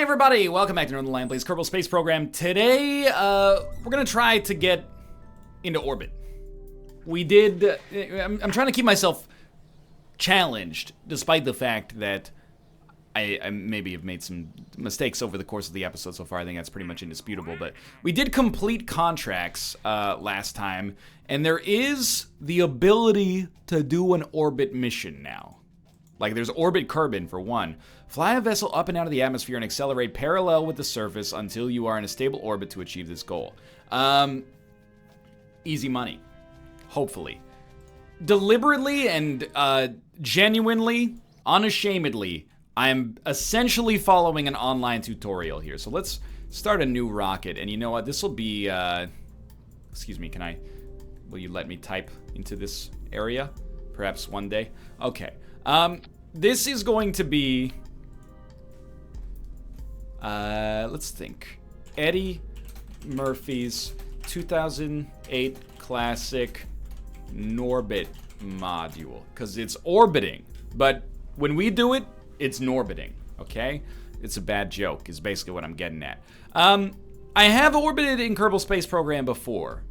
everybody, welcome back to Northernlion plays Kerbal Space Program. Today, we're gonna try to get into orbit. I'm trying to keep myself challenged, despite the fact that I maybe have made some mistakes over the course of the episode so far. I think that's pretty much indisputable, but we did complete contracts last time, and there is the ability to do an orbit mission now. Like, there's Orbit Kerbin, for one. Fly a vessel up and out of the atmosphere and accelerate parallel with the surface until you are in a stable orbit to achieve this goal. Easy money. Hopefully. Deliberately and genuinely, unashamedly, I'm essentially following an online tutorial here. So let's start a new rocket. And you know what? This will be... excuse me, will you let me type into this area? Perhaps one day? Okay. This is going to be, let's think, Eddie Murphy's 2008 classic Norbit module, because it's orbiting, but when we do it, it's Norbiting, okay? It's a bad joke, is basically what I'm getting at. I have orbited in Kerbal Space Program before.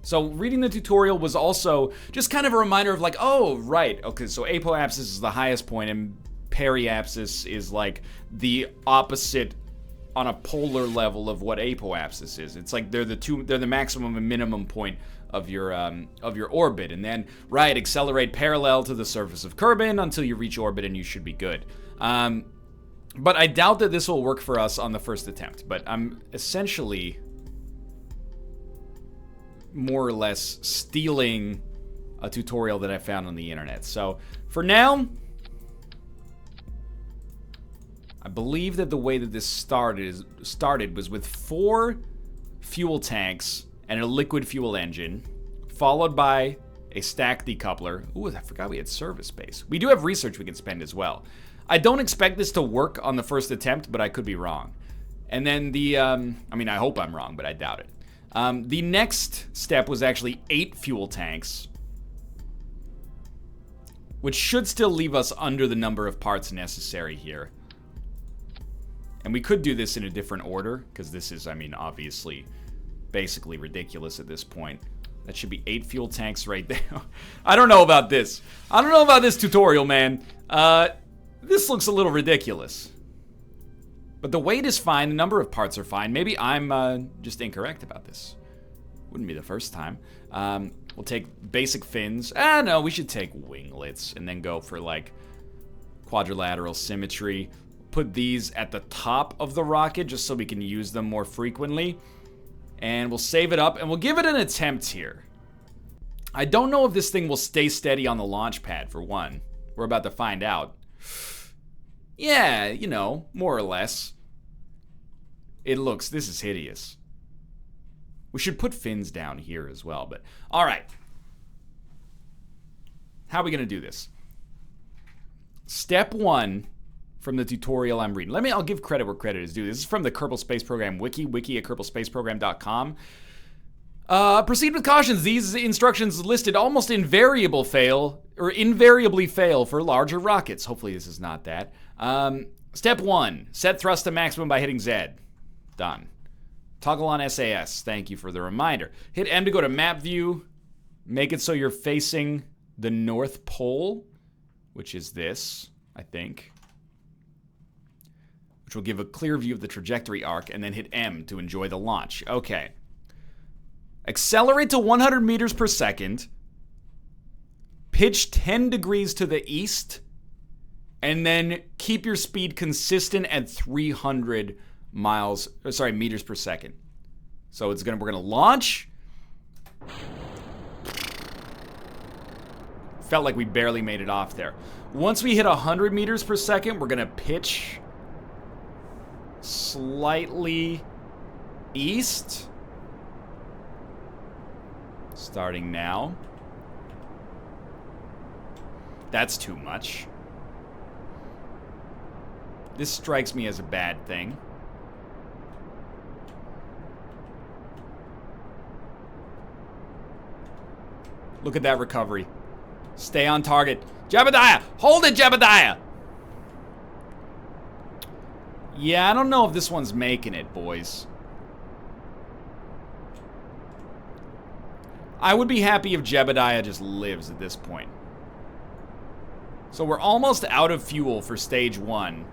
So reading the tutorial was also just kind of a reminder of like, oh, right, okay, so apoapsis is the highest point and periapsis is like the opposite on a polar level of what apoapsis is. It's like they're the maximum and minimum point of your orbit. And then, right, accelerate parallel to the surface of Kerbin until you reach orbit and you should be good. But I doubt that this will work for us on the first attempt, but I'm essentially more or less stealing a tutorial that I found on the internet. So for now, I believe that the way that this started was with 4 fuel tanks and a liquid fuel engine, followed by a stack decoupler. Ooh, I forgot we had service base. We do have research we can spend as well. I don't expect this to work on the first attempt, but I could be wrong. And then the, I mean, I hope I'm wrong, but I doubt it. The next step was actually 8 fuel tanks, which should still leave us under the number of parts necessary here. And we could do this in a different order, because this is, I mean, obviously, basically ridiculous at this point. That should be 8 fuel tanks right there. I don't know about this. I don't know about this tutorial, man. This looks a little ridiculous. But the weight is fine, the number of parts are fine. Maybe I'm just incorrect about this. Wouldn't be the first time. We'll take basic fins. No, we should take winglets and then go for like quadrilateral symmetry. Put these at the top of the rocket just so we can use them more frequently. And we'll save it up and we'll give it an attempt here. I don't know if this thing will stay steady on the launch pad, for one. We're about to find out. Yeah, you know, more or less. This is hideous. We should put fins down here as well, but all right. How are we gonna do this? Step 1 from the tutorial I'm reading. I'll give credit where credit is due. This is from the Kerbal Space Program wiki at kerbalspaceprogram.com. Proceed with cautions. These instructions listed almost invariably fail for larger rockets. Hopefully this is not that. Step 1, set thrust to maximum by hitting Z. Done. Toggle on SAS. Thank you for the reminder. Hit M to go to map view. Make it so you're facing the North Pole, which is this, I think. Which will give a clear view of the trajectory arc, and then hit M to enjoy the launch. Okay. Accelerate to 100 meters per second. Pitch 10 degrees to the east. And then keep your speed consistent at 300 meters per second. So we're gonna launch. Felt like we barely made it off there. Once we hit 100 meters per second, we're gonna pitch slightly east. Starting now. That's too much. This strikes me as a bad thing. Look at that recovery. Stay on target. Jebediah! Hold it, Jebediah! Yeah, I don't know if this one's making it, boys. I would be happy if Jebediah just lives at this point. So we're almost out of fuel for stage 1.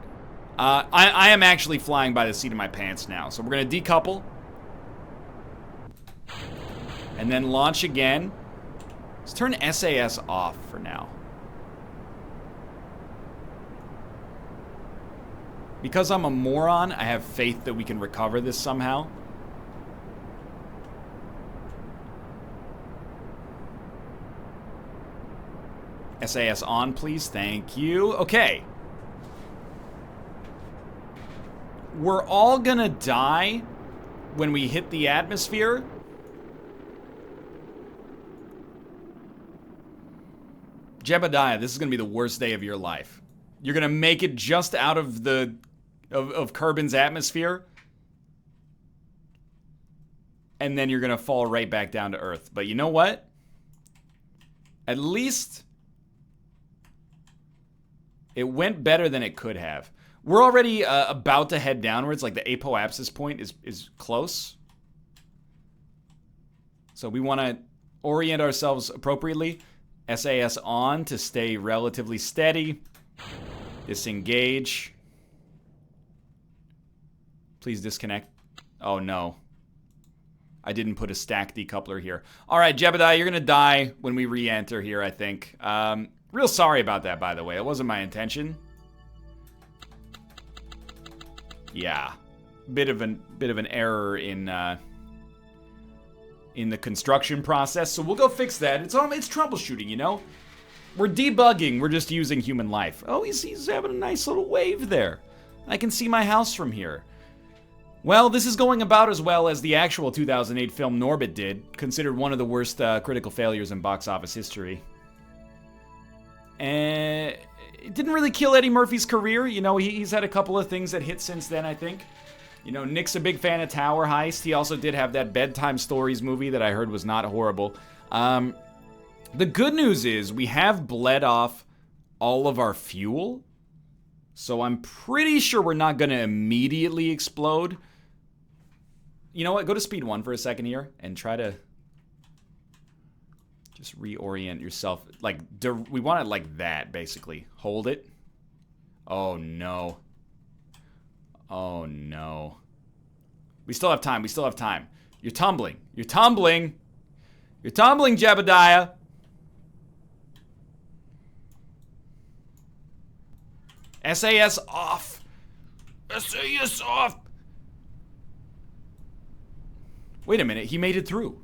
I am actually flying by the seat of my pants now. So we're going to decouple. And then launch again. Let's turn SAS off for now. Because I'm a moron, I have faith that we can recover this somehow. SAS on, please. Thank you. Okay. We're all gonna die when we hit the atmosphere. Jebediah, this is gonna be the worst day of your life. You're gonna make it just out of the of Kerbin's atmosphere, and then you're gonna fall right back down to Earth. But you know what? At least it went better than it could have. We're already about to head downwards. Like the apoapsis point is close. So we want to orient ourselves appropriately. SAS on to stay relatively steady. Disengage. Please disconnect. Oh no. I didn't put a stack decoupler here. All right, Jebediah, you're going to die when we re-enter here, I think. Real sorry about that, by the way. It wasn't my intention. Yeah. Bit of an error in the construction process, so we'll go fix that. It's troubleshooting, you know? We're debugging, we're just using human life. Oh, he's having a nice little wave there. I can see my house from here. Well, this is going about as well as the actual 2008 film Norbit did, considered one of the worst critical failures in box office history. And it didn't really kill Eddie Murphy's career. You know, he's had a couple of things that hit since then, I think. You know, Nick's a big fan of Tower Heist. He also did have that Bedtime Stories movie that I heard was not horrible. The good news is we have bled off all of our fuel. So I'm pretty sure we're not going to immediately explode. You know what? Go to speed 1 for a second here and try to just reorient yourself. Like, we want it like that, basically. Hold it. Oh, no. Oh, no. We still have time. We still have time. You're tumbling. You're tumbling. You're tumbling, Jebediah. SAS off. SAS off. Wait a minute. He made it through.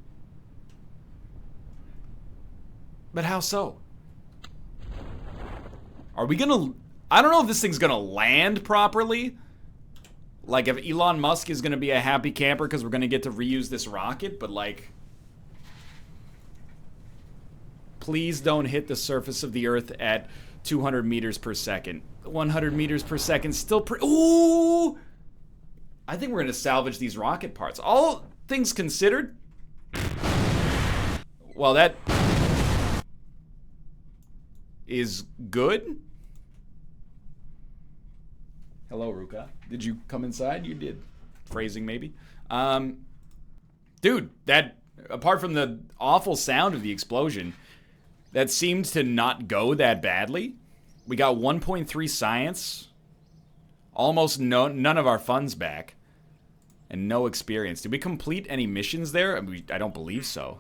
But how so? Are we gonna... I don't know if this thing's gonna land properly. Like, if Elon Musk is gonna be a happy camper because we're gonna get to reuse this rocket, but like... Please don't hit the surface of the Earth at 200 meters per second. 100 meters per second still Ooh! I think we're gonna salvage these rocket parts. All things considered... Well, that... is good. Hello, Ruka. Did you come inside? You did. Phrasing, maybe. Dude, that, apart from the awful sound of the explosion, that seemed to not go that badly. We got 1.3 science. Almost none of our funds back. And no experience. Did we complete any missions there? I don't believe so.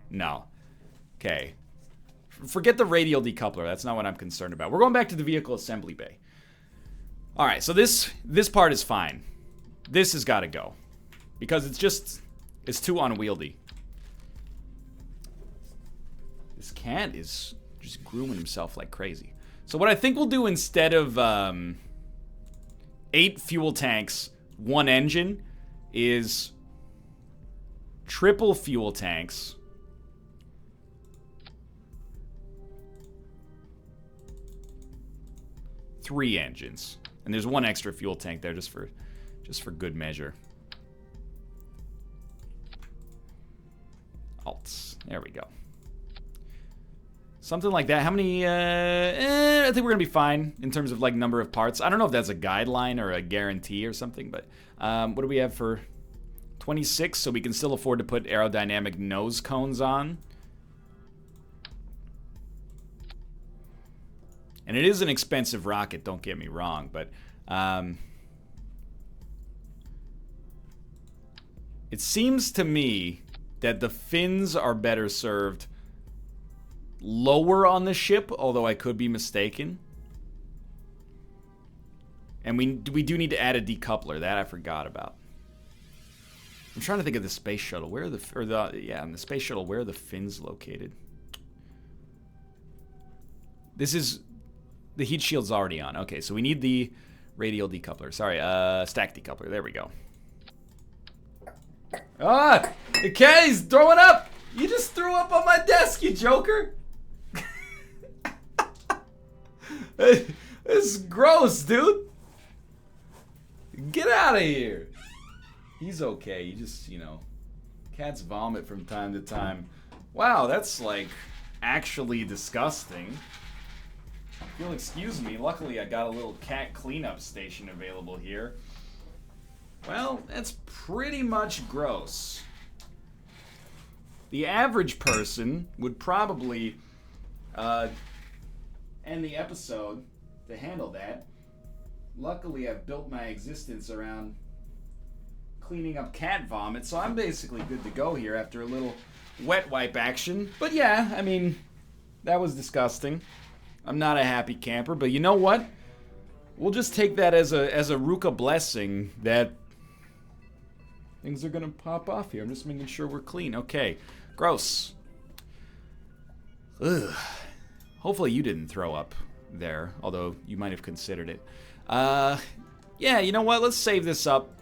No. Okay. Forget the radial decoupler. That's not what I'm concerned about. We're going back to the vehicle assembly bay. All right, so this part is fine. This has got to go. Because it's too unwieldy. This cat is just grooming himself like crazy. So what I think we'll do instead of 8 fuel tanks, 1 engine, is triple fuel tanks. 3 engines. And there's 1 extra fuel tank there just for good measure. Alts. There we go. Something like that. How many? I think we're gonna be fine in terms of like number of parts. I don't know if that's a guideline or a guarantee or something, but what do we have for 26? So we can still afford to put aerodynamic nose cones on. And it is an expensive rocket, don't get me wrong, but it seems to me that the fins are better served lower on the ship, although I could be mistaken. And we do need to add a decoupler. That I forgot about. I'm trying to think of the space shuttle. Where are in the space shuttle, where are the fins located? This is... The heat shield's already on. Okay, so we need the radial decoupler. Sorry, stack decoupler. There we go. Ah! The cat's throwing up! You just threw up on my desk, you joker! This is gross, dude! Get out of here! He's okay. You just, you know... Cats vomit from time to time. Wow, that's, like, actually disgusting. If you'll excuse me, luckily I got a little cat cleanup station available here. Well, that's pretty much gross. The average person would probably end the episode to handle that. Luckily, I've built my existence around cleaning up cat vomit, so I'm basically good to go here after a little wet wipe action. But yeah, I mean, that was disgusting. I'm not a happy camper, but you know what? We'll just take that as a Ruka blessing that things are gonna pop off here. I'm just making sure we're clean. Okay, gross. Ugh. Hopefully you didn't throw up there, although you might have considered it. Yeah, you know what? Let's save this up.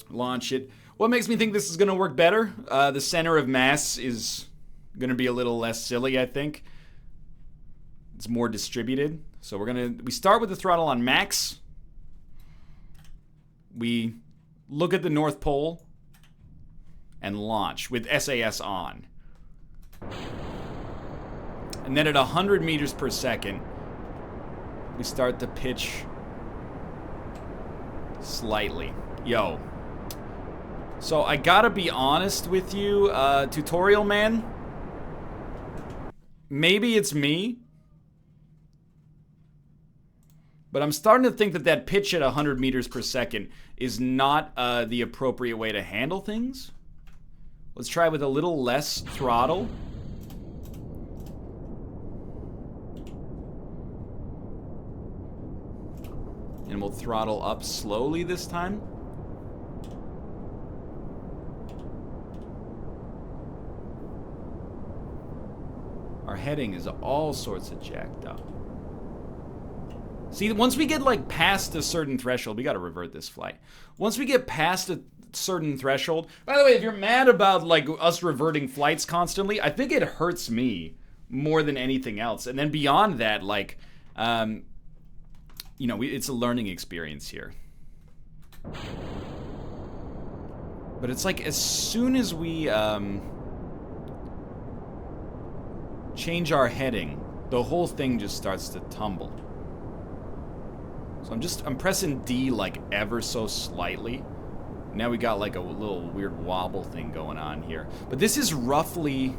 Launch it. What makes me think this is gonna work better? The center of mass is gonna be a little less silly, I think. It's more distributed. So we start with the throttle on max. We look at the North Pole and launch with SAS on. And then at 100 meters per second, we start to pitch slightly. Yo. So I gotta be honest with you, tutorial man. Maybe it's me, but I'm starting to think that pitch at 100 meters per second is not the appropriate way to handle things. Let's try with a little less throttle. And we'll throttle up slowly this time. Our heading is all sorts of jacked up. See, once we get like past a certain threshold, we gotta revert this flight. Once we get past a certain threshold, by the way, if you're mad about like us reverting flights constantly, I think it hurts me more than anything else. And then beyond that, like, you know, it's a learning experience here. But it's like as soon as we change our heading, the whole thing just starts to tumble. So I'm pressing D like ever so slightly. Now we got like a little weird wobble thing going on here. But this is roughly,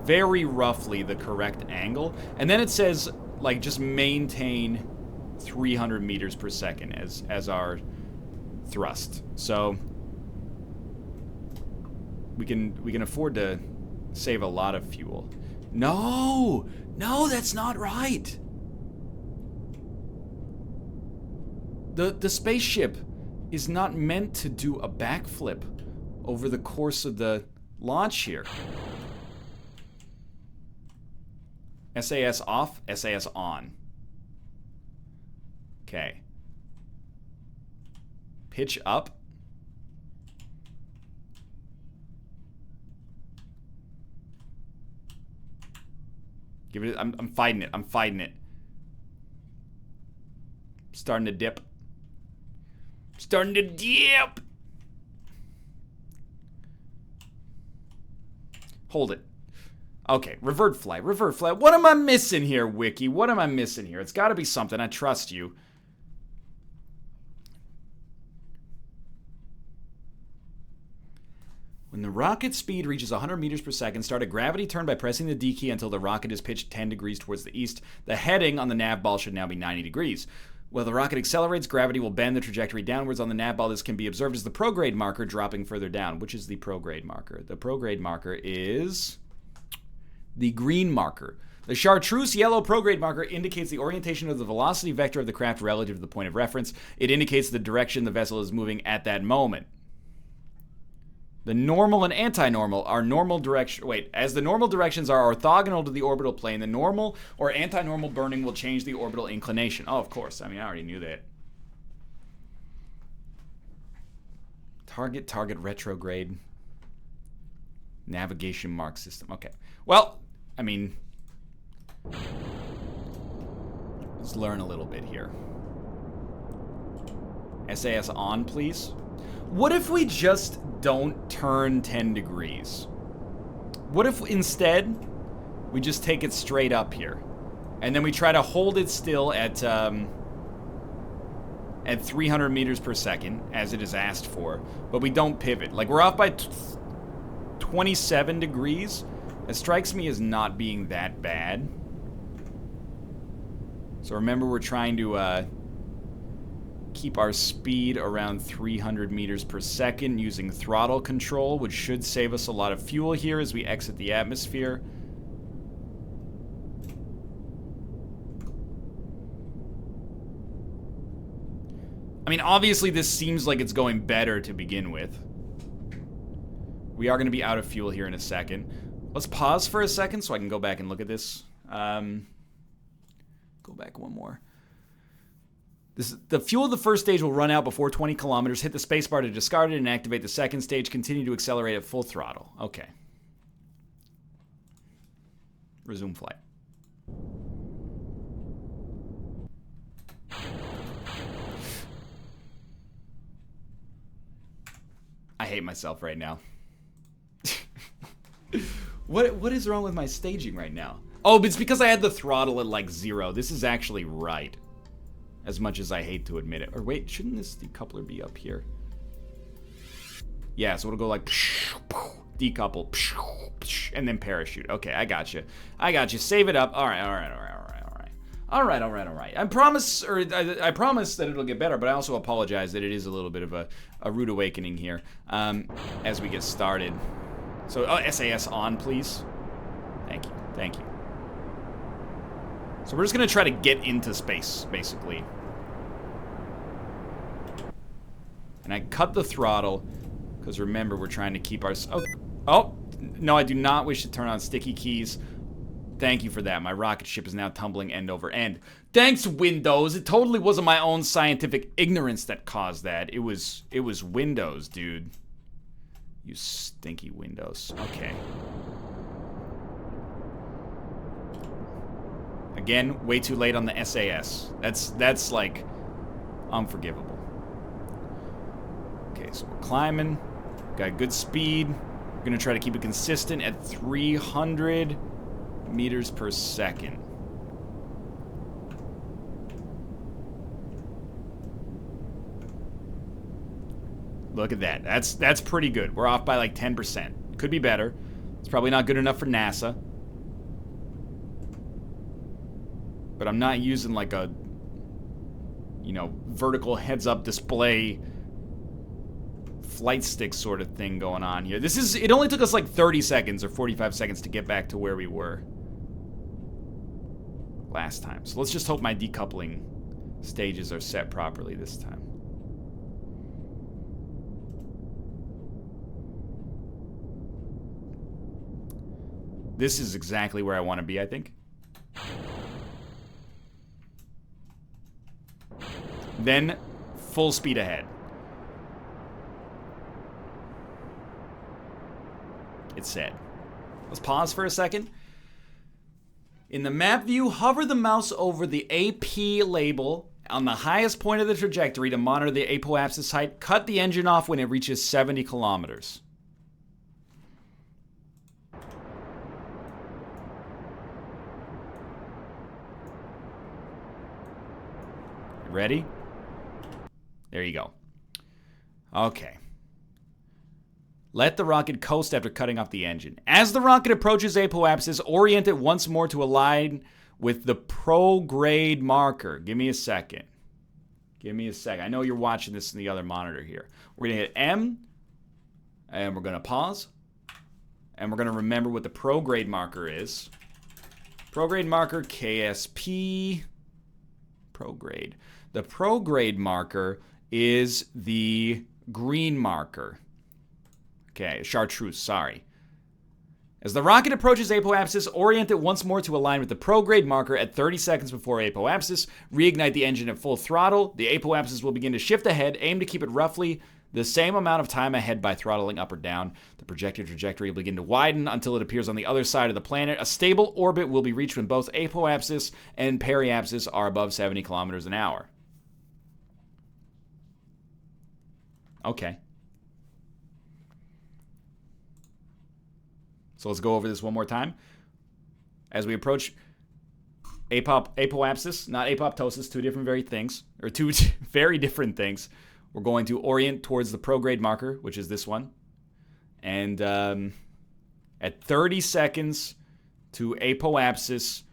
very roughly the correct angle. And then it says like just maintain 300 meters per second as our thrust. So we can afford to save a lot of fuel. No, that's not right. The spaceship is not meant to do a backflip over the course of the launch here. SAS off, SAS on. Okay. Pitch up. Give it. I'm fighting it. I'm fighting it. Starting to dip. Starting to dip. Hold it. Okay, revert flight, revert flight. What am I missing here, Wiki? What am I missing here? It's got to be something. I trust you. When the rocket speed reaches 100 meters per second, start a gravity turn by pressing the D key until the rocket is pitched 10 degrees towards the east. The heading on the nav ball should now be 90 degrees. While the rocket accelerates, gravity will bend the trajectory downwards on the nav ball. This can be observed as the prograde marker dropping further down. Which is the prograde marker? The prograde marker is the green marker. The chartreuse yellow prograde marker indicates the orientation of the velocity vector of the craft relative to the point of reference. It indicates the direction the vessel is moving at that moment. The normal and anti-normal are normal direction. Wait, as the normal directions are orthogonal to the orbital plane, the normal or anti-normal burning will change the orbital inclination. Oh, of course. I mean, I already knew that. Target retrograde. Navigation mark system. Okay. Well, I mean, let's learn a little bit here. SAS on, please. What if we just don't turn 10 degrees? What if instead we just take it straight up here? And then we try to hold it still at 300 meters per second, as it is asked for, but we don't pivot. Like, we're off by 27 degrees. It strikes me as not being that bad. So remember, we're trying to keep our speed around 300 meters per second using throttle control, which should save us a lot of fuel here as we exit the atmosphere. I mean, obviously this seems like it's going better to begin with. We are going to be out of fuel here in a second. Let's pause for a second so I can go back and look at this. Go back one more. The fuel of the first stage will run out before 20 kilometers. Hit the spacebar to discard it and activate the second stage. Continue to accelerate at full throttle. Okay. Resume flight. I hate myself right now. What is wrong with my staging right now? Oh, but it's because I had the throttle at like 0. This is actually right. As much as I hate to admit it. Or wait, shouldn't this decoupler be up here? Yeah, so it'll go like decouple and then parachute. Okay, I got you. I got you. Save it up. All right. I promise that it'll get better, but I also apologize that it is a little bit of a rude awakening here as we get started. So, SAS on, please. Thank you. Thank you. So we're just going to try to get into space, basically. And I cut the throttle, because remember, we're trying to keep our... Oh, no, I do not wish to turn on sticky keys. Thank you for that. My rocket ship is now tumbling end over end. Thanks, Windows. It totally wasn't my own scientific ignorance that caused that. It was Windows, dude. You stinky Windows. Okay. Again, way too late on the SAS. That's like unforgivable. Okay, so we're climbing. Got good speed. We're gonna try to keep it consistent at 300 meters per second. Look at that. That's pretty good. We're off by like 10%. Could be better. It's probably not good enough for NASA. But I'm not using like a, vertical heads-up display flight stick sort of thing going on here. It only took us like 30 seconds or 45 seconds to get back to where we were last time. So let's just hope my decoupling stages are set properly this time. This is exactly where I want to be, I think. Then, full speed ahead. It's set. Let's pause for a second. In the map view, hover the mouse over the AP label on the highest point of the trajectory to monitor the apoapsis height. Cut the engine off when it reaches 70 kilometers. Ready? There you go. Okay. Let the rocket coast after cutting off the engine. As the rocket approaches apoapsis, orient it once more to align with the prograde marker. Give me a second. Give me a second. I know you're watching this in the other monitor here. We're going to hit M, and we're going to pause. And we're going to remember what the prograde marker is. Prograde marker, KSP. Prograde. The prograde marker is the green marker. Okay, chartreuse, sorry. As the rocket approaches apoapsis, orient it once more to align with the prograde marker at 30 seconds before apoapsis. Reignite the engine at full throttle. The apoapsis will begin to shift ahead. Aim to keep it roughly the same amount of time ahead by throttling up or down. The projected trajectory will begin to widen until it appears on the other side of the planet. A stable orbit will be reached when both apoapsis and periapsis are above 70 kilometers an hour. Okay. So let's go over this one more time. As we approach apoapsis, not apoptosis, two very different things. We're going to orient towards the prograde marker, which is this one. And at 30 seconds to apoapsis,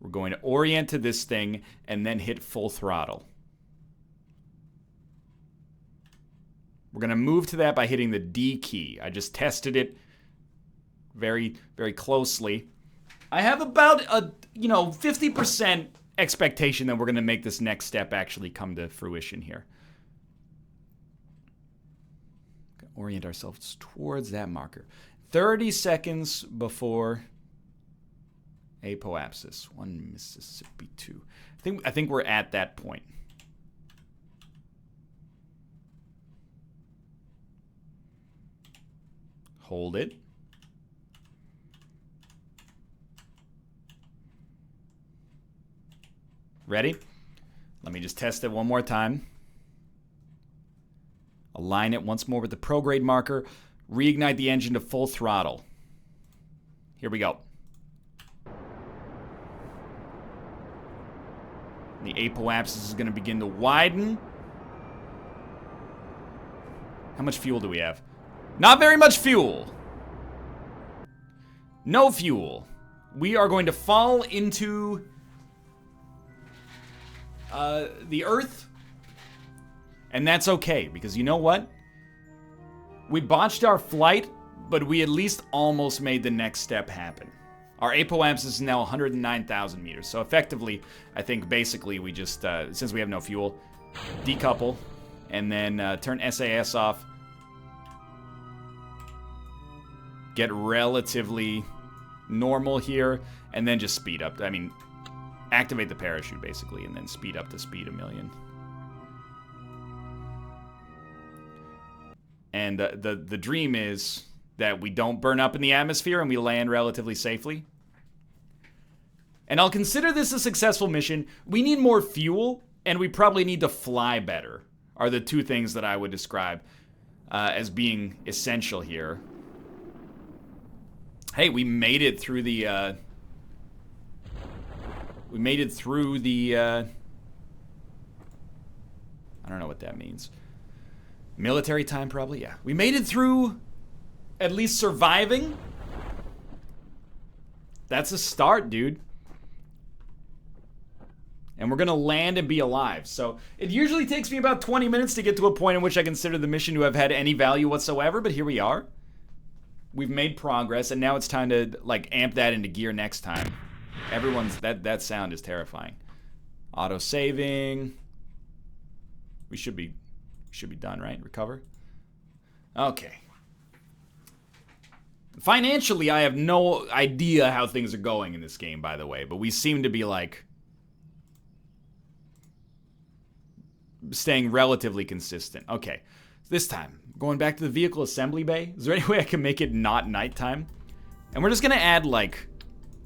we're going to orient to this thing and then hit full throttle. We're going to move to that by hitting the D key. I just tested it very, very closely. I have about a, 50% expectation that we're going to make this next step actually come to fruition here. Orient ourselves towards that marker. 30 seconds before apoapsis. 1 Mississippi 2. I think we're at that point. Hold it. Ready? Let me just test it one more time. Align it once more with the prograde marker. Reignite the engine to full throttle. Here we go. The apoapsis is going to begin to widen. How much fuel do we have? Not very much fuel. No fuel. We are going to fall into the Earth. And that's okay, because you know what? We botched our flight, but we at least almost made the next step happen. Our apoapsis is now 109,000 meters. So effectively, I think basically we just, since we have no fuel, decouple, and then turn SAS off. Get relatively normal here, and then just speed up. I mean, activate the parachute, basically, and then speed up to speed 1,000,000. And the dream is that we don't burn up in the atmosphere and we land relatively safely. And I'll consider this a successful mission. We need more fuel, and we probably need to fly better, are the two things that I would describe as being essential here. Hey, we made it through the... I don't know what that means. Military time, probably? Yeah. We made it through at least surviving. That's a start, dude. And we're going to land and be alive. So it usually takes me about 20 minutes to get to a point in which I consider the mission to have had any value whatsoever, but here we are. We've made progress, and now it's time to, like, amp that into gear next time. That sound is terrifying. Auto-saving. We should be done, right? Recover. Okay. Financially, I have no idea how things are going in this game, by the way, but we seem to be, like, staying relatively consistent. Okay. This time, going back to the vehicle assembly bay. Is there any way I can make it not nighttime? And we're just going to add, like,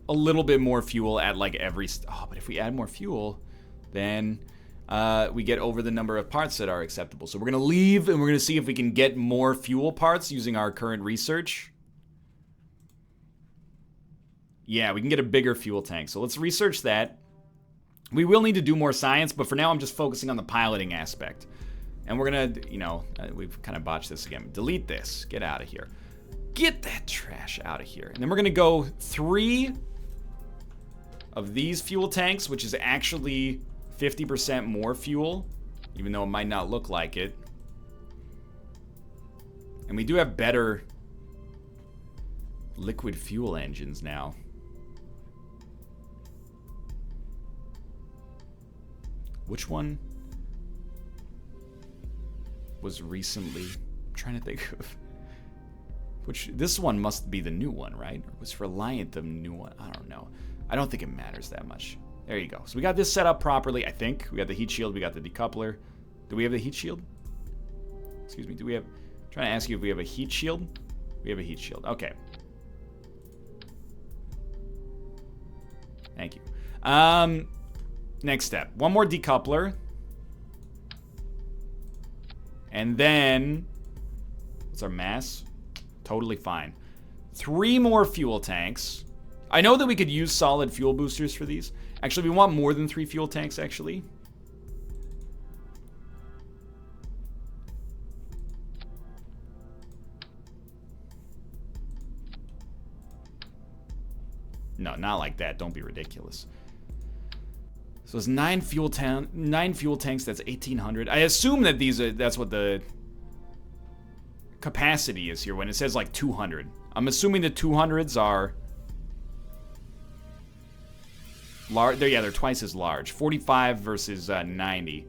a little bit more fuel at, like, every... but if we add more fuel, then we get over the number of parts that are acceptable. So we're going to leave, and we're going to see if we can get more fuel parts using our current research. Yeah, we can get a bigger fuel tank. So let's research that. We will need to do more science, but for now I'm just focusing on the piloting aspect. And we're gonna, you know, we've kind of botched this again. Delete this. Get out of here. Get that trash out of here. And then we're gonna go 3 of these fuel tanks, which is actually 50% more fuel, even though it might not look like it. And we do have better liquid fuel engines now. Which one was recently? I'm trying to think of which. This one must be the new one, right? Or was Reliant the new one? I don't know. I don't think it matters that much. There you go. So we got this set up properly, I think. We got the heat shield. We got the decoupler. Do we have the heat shield? Excuse me. Do we have? I'm trying to ask you if we have a heat shield. We have a heat shield. Okay. Thank you. Next step. One more decoupler. And then, what's our mass? Totally fine. 3 more fuel tanks. I know that we could use solid fuel boosters for these. Actually, we want more than 3 fuel tanks, actually. No, not like that. Don't be ridiculous. So it's 9 fuel tanks. That's 1,800. I assume that that's what the capacity is here when it says like 200. I'm assuming the 200s are large. Yeah, they're twice as large. 45 versus 90.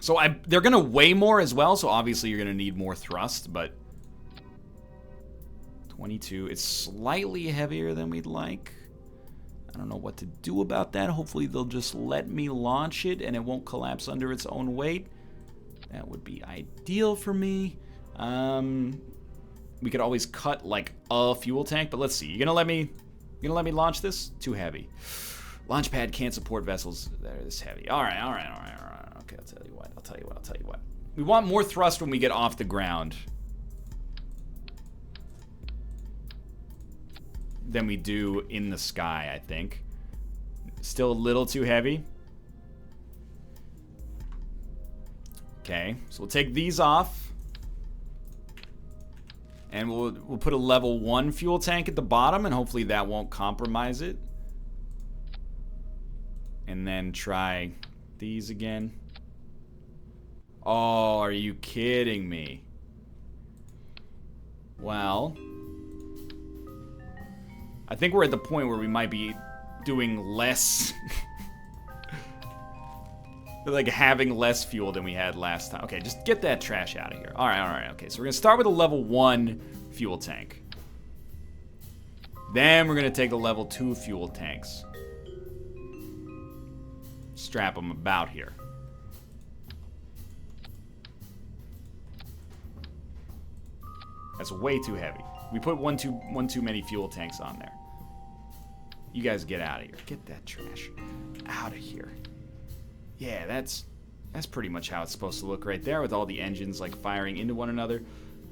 So they're gonna weigh more as well. So obviously you're gonna need more thrust, but 22. It's slightly heavier than we'd like. I don't know what to do about that. Hopefully they'll just let me launch it and it won't collapse under its own weight. That would be ideal for me. We could always cut like a fuel tank, but let's see. You gonna let me launch this? Too heavy. Launch pad can't support vessels that are this heavy. All right. Okay, I'll tell you what. We want more thrust when we get off the ground than we do in the sky, I think. Still a little too heavy. Okay, so we'll take these off. And we'll put a level 1 fuel tank at the bottom, and hopefully that won't compromise it. And then try these again. Oh, are you kidding me? Well, I think we're at the point where we might be doing less. Like having less fuel than we had last time. Okay, just get that trash out of here. All right. Okay, so we're gonna start with a level 1 fuel tank. Then we're gonna take the level 2 fuel tanks. Strap them about here. That's way too heavy. We put one too many fuel tanks on there. You guys get out of here. Get that trash out of here. Yeah, that's pretty much how it's supposed to look right there, with all the engines like firing into one another.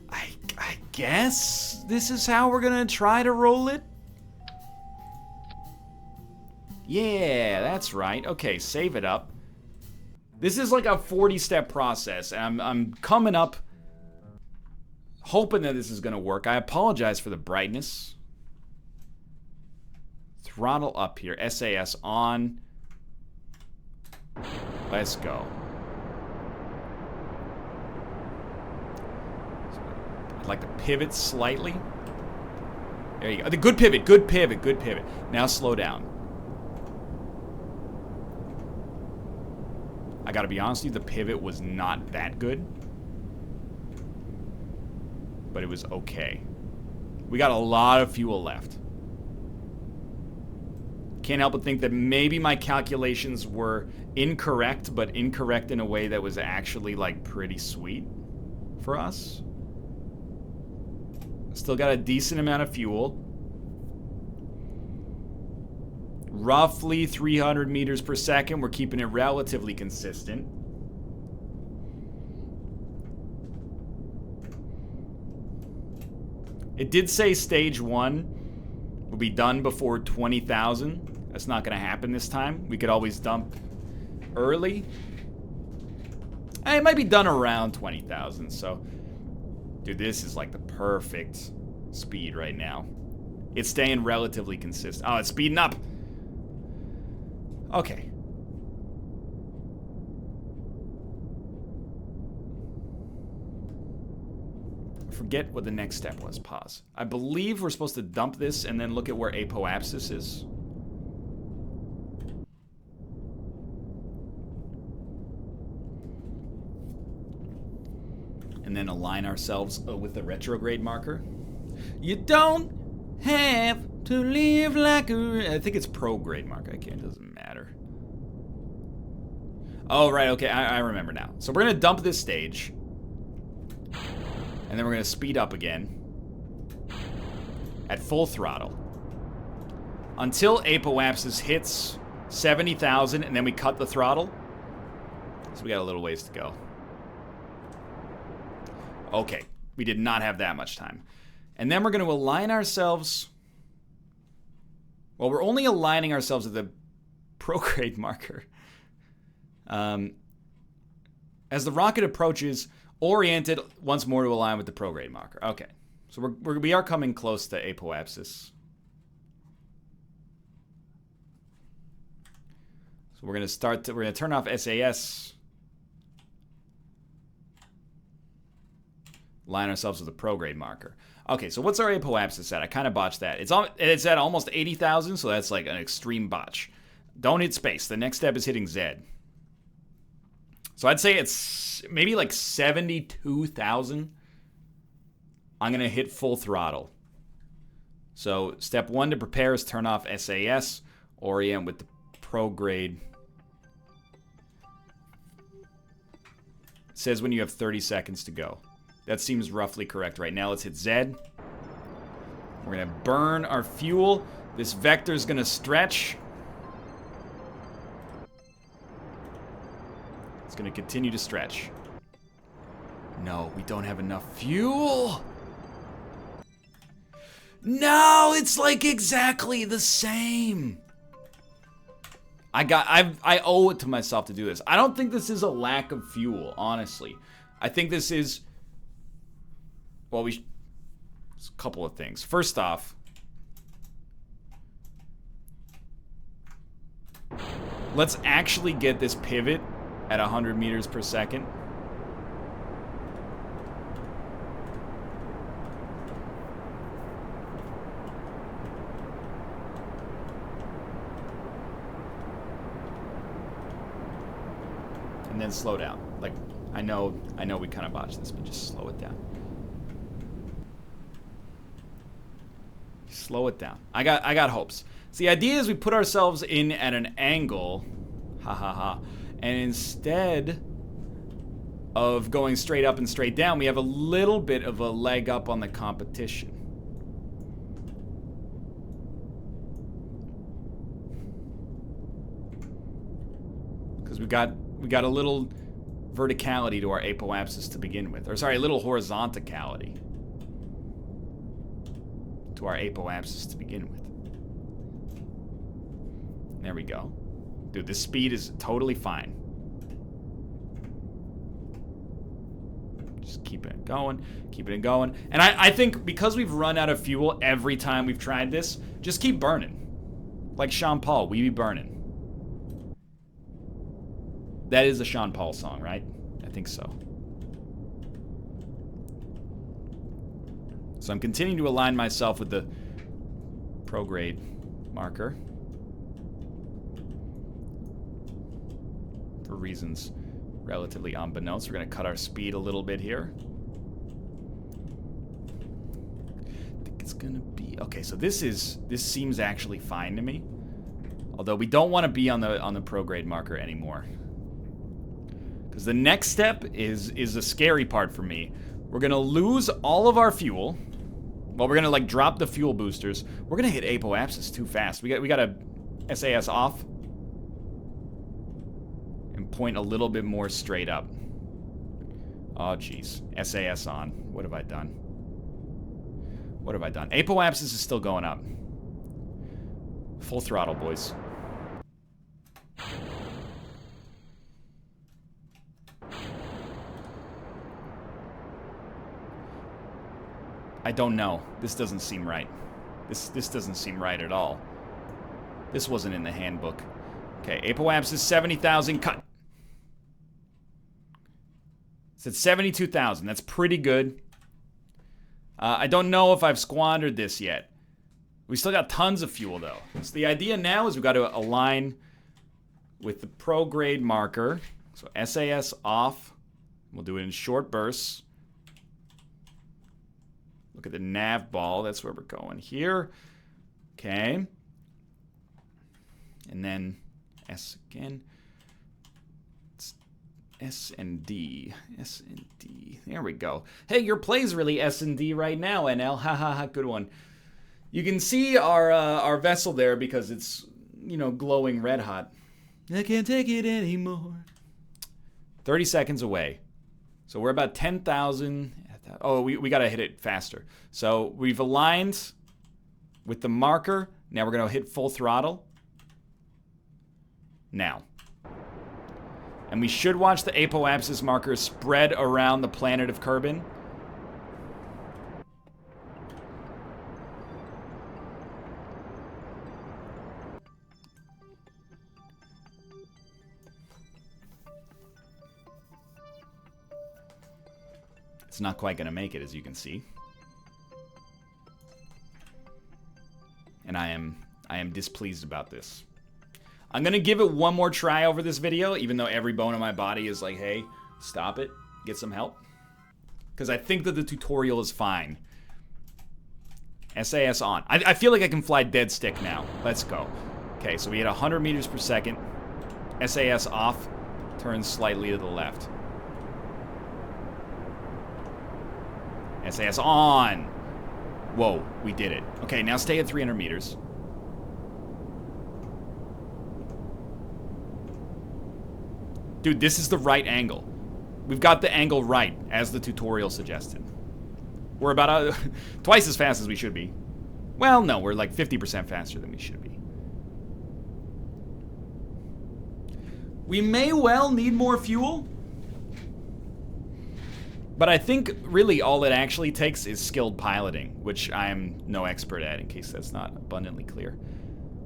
I guess this is how we're gonna try to roll it. Yeah, that's right. Okay, save it up. This is like a 40-step process, and I'm coming up hoping that this is gonna work. I apologize for the brightness. Throttle up here. SAS on. Let's go. I'd like to pivot slightly. There you go. The good pivot, good pivot, good pivot. Now slow down. I gotta be honest with you, the pivot was not that good. But it was okay. We got a lot of fuel left. Can't help but think that maybe my calculations were incorrect, but incorrect in a way that was actually like pretty sweet for us. Still got a decent amount of fuel. Roughly 300 meters per second. We're keeping it relatively consistent. It did say stage 1 will be done before 20,000. That's not going to happen this time. We could always dump early. It might be done around 20,000, so... Dude, this is like the perfect speed right now. It's staying relatively consistent. Oh, it's speeding up. Okay. Forget what the next step was. Pause. I believe we're supposed to dump this and then look at where apoapsis is. And then align ourselves with the retrograde marker. You don't have to live like a... I think it's prograde marker. I can't. It doesn't matter. Oh, right. Okay. I remember now. So we're going to dump this stage. And then we're going to speed up again. At full throttle. Until apoapsis hits 70,000. And then we cut the throttle. So we got a little ways to go. Okay, we did not have that much time. And then we're going to align ourselves... Well, we're only aligning ourselves with the prograde marker. As the rocket approaches, orient it once more to align with the prograde marker. Okay, so we are coming close to apoapsis. So we're going to turn off SAS. Line ourselves with a prograde marker. Okay, so what's our apoapsis at? I kind of botched that. It's at almost 80,000, so that's like an extreme botch. Don't hit space. The next step is hitting Z. So I'd say it's maybe like 72,000. I'm going to hit full throttle. So step 1 to prepare is turn off SAS. Orient with the prograde. It says when you have 30 seconds to go. That seems roughly correct right now. Let's hit Z. We're going to burn our fuel. This vector's going to stretch. It's going to continue to stretch. No, we don't have enough fuel. No, it's like exactly the same. I owe it to myself to do this. I don't think this is a lack of fuel, honestly. I think this is... Well, it's a couple of things. First off, let's actually get this pivot at 100 meters per second. And then slow down. Like, I know we kind of botched this, but just slow it down. Slow it down. I got hopes. So the idea is we put ourselves in at an angle, and instead of going straight up and straight down, we have a little bit of a leg up on the competition. Because we got a little verticality to our apoapsis to begin with, or sorry, a little horizontality to our apoapsis to begin with. There we go. Dude, this speed is totally fine. Just keep it going, keep it going. And I think because we've run out of fuel every time we've tried this, just keep burning. Like Sean Paul, we be burning. That is a Sean Paul song, right? I think so. So I'm continuing to align myself with the prograde marker. For reasons relatively unbeknownst. We're going to cut our speed a little bit here. I think it's going to be... Okay, so this seems actually fine to me. Although we don't want to be on the prograde marker anymore. Because the next step is the scary part for me. We're going to lose all of our fuel. Well, we're going to like drop the fuel boosters. We're going to hit apoapsis too fast. We got to SAS off. And point a little bit more straight up. Oh, jeez. SAS on. What have I done? What have I done? Apoapsis is still going up. Full throttle, boys. I don't know. This doesn't seem right. This doesn't seem right at all. This wasn't in the handbook. Okay, apoapsis 70,000, cut. It's at 72,000. That's pretty good. I don't know if I've squandered this yet. We still got tons of fuel, though. So the idea now is we've got to align with the prograde marker. So SAS off. We'll do it in short bursts. Look at the nav ball. That's where we're going here. Okay. And then S again. It's S and D. S and D. There we go. Hey, your play's really S and D right now, NL. Ha ha ha. Good one. You can see our vessel there because it's, you know, glowing red hot. I can't take it anymore. 30 seconds away. So we're about 10,000. Oh, we got to hit it faster. So we've aligned with the marker. Now we're going to hit full throttle. Now. And we should watch the apoapsis marker spread around the planet of Kerbin. It's not quite going to make it, as you can see. And I am displeased about this. I'm going to give it one more try over this video, even though every bone in my body is like, hey, stop it, get some help. Because I think that the tutorial is fine. SAS on. I feel like I can fly dead stick now. Let's go. Okay, so we hit 100 meters per second. SAS off, turns slightly to the left. SAS on. Whoa, we did it. Okay, now stay at 300 meters. Dude, this is the right angle. We've got the angle right, as the tutorial suggested. We're about twice as fast as we should be. Well, no, we're like 50% faster than we should be. We may well need more fuel. But I think really all it actually takes is skilled piloting, which I am no expert at, in case that's not abundantly clear.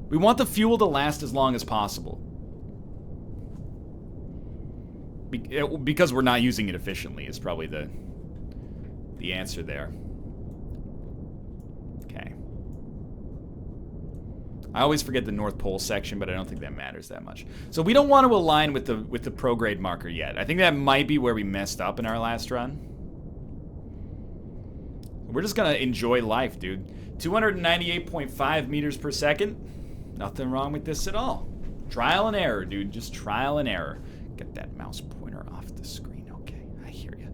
We want the fuel to last as long as possible. Because we're not using it efficiently is probably the answer there. Okay. I always forget the North Pole section, but I don't think that matters that much. So we don't want to align with the prograde marker yet. I think that might be where we messed up in our last run. We're just gonna enjoy life, dude. 298.5 meters per second. Nothing wrong with this at all. Trial and error, dude. Just trial and error. Get that mouse pointer off the screen. Okay, I hear you.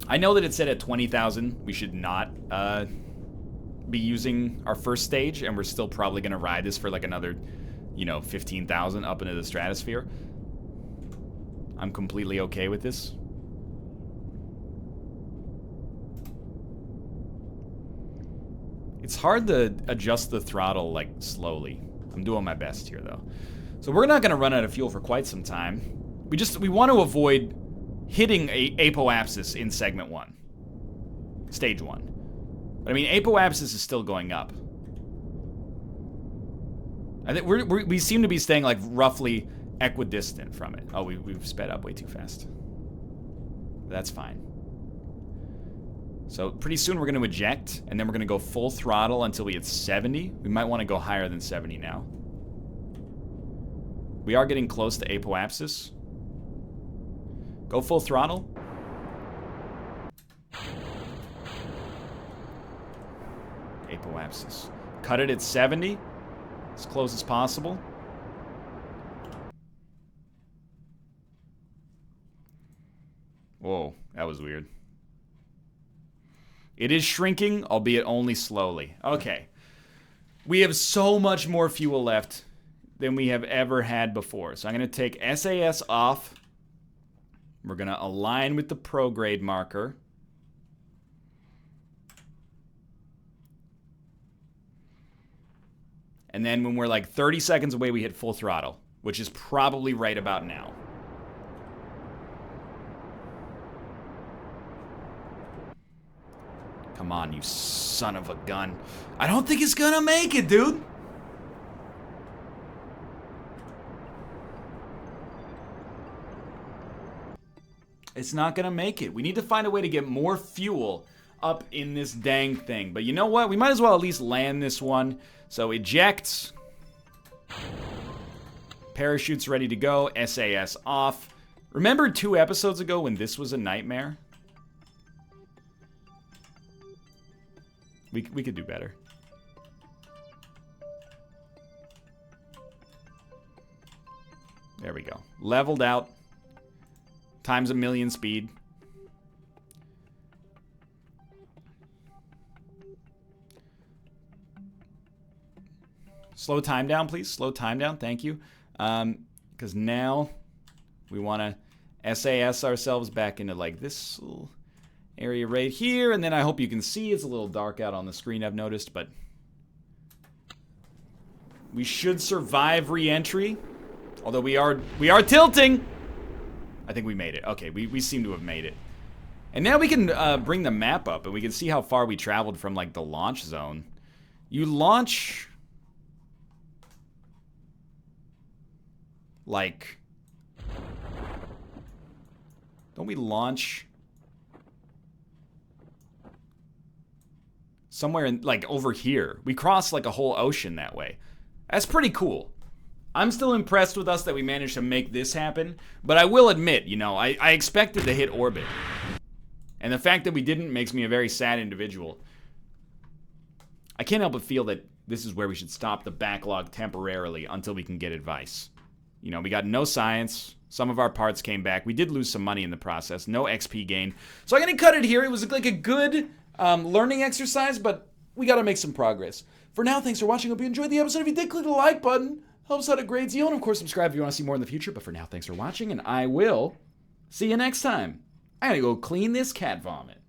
I know that it said at 20,000 we should not be using our first stage, and we're still probably going to ride this for like another, you know, 15,000 up into the stratosphere. I'm completely okay with this. It's hard to adjust the throttle like slowly. I'm doing my best here though. So we're not going to run out of fuel for quite some time. We want to avoid hitting apoapsis in segment 1. Stage 1. But I mean, apoapsis is still going up. I think we seem to be staying like roughly equidistant from it. Oh, we've sped up way too fast. That's fine. So pretty soon we're going to eject, and then we're going to go full throttle until we hit 70. We might want to go higher than 70 now. We are getting close to apoapsis. Go full throttle. Apoapsis. Cut it at 70. As close as possible. Whoa, that was weird. It is shrinking, albeit only slowly. Okay. We have so much more fuel left than we have ever had before. So I'm going to take SAS off. We're going to align with the prograde marker. And then when we're like 30 seconds away, we hit full throttle, which is probably right about now. Come on, you son of a gun. I don't think it's gonna make it, dude. It's not gonna make it. We need to find a way to get more fuel up in this dang thing. But you know what? We might as well at least land this one. So eject. Parachute's ready to go. SAS off. Remember 2 episodes ago when this was a nightmare? We could do better. There we go. Leveled out. Times 1,000,000 speed. Slow time down, please. Slow time down. Thank you. Because now we want to SAS ourselves back into like this little area right here. And then I hope you can see it's a little dark out on the screen, I've noticed. But we should survive re-entry. Although we are tilting. I think we made it. Okay, we seem to have made it. And now we can bring the map up and we can see how far we traveled from like the launch zone. You launch like, don't we launch somewhere in like over here? We cross like a whole ocean that way. That's pretty cool. I'm still impressed with us that we managed to make this happen, but I will admit, you know, I expected to hit orbit. And the fact that we didn't makes me a very sad individual. I can't help but feel that this is where we should stop the backlog temporarily until we can get advice. You know, we got no science. Some of our parts came back. We did lose some money in the process. No XP gain. So I'm going to cut it here. It was like a good learning exercise, but we got to make some progress. For now, thanks for watching. Hope you enjoyed the episode. If you did, click the like button. Helps out a great deal. And of course, subscribe if you want to see more in the future. But for now, thanks for watching, and I will see you next time. I gotta go clean this cat vomit.